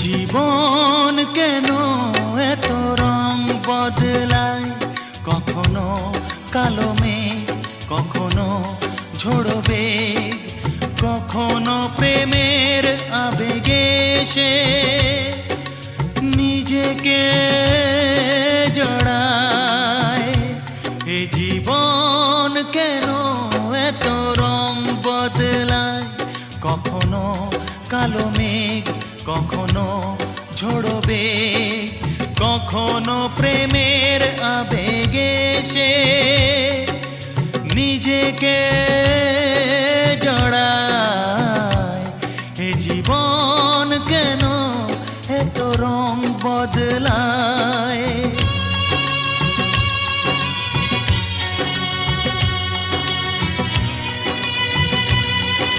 জীবন কেন এত রং বদলায়, কখনো কালো মেঘ, কখনো ঝোড়ো বেগ, কখনো প্রেমের আবেগে সে নিজেকে জড়ায়। এ জীবন কেন এত রং বদলায়, কখনো কালো মেঘ, কখনো ঝোড়ো বেগ, কখনো প্রেমের আবেগে সে নিজেকে জড়ায়।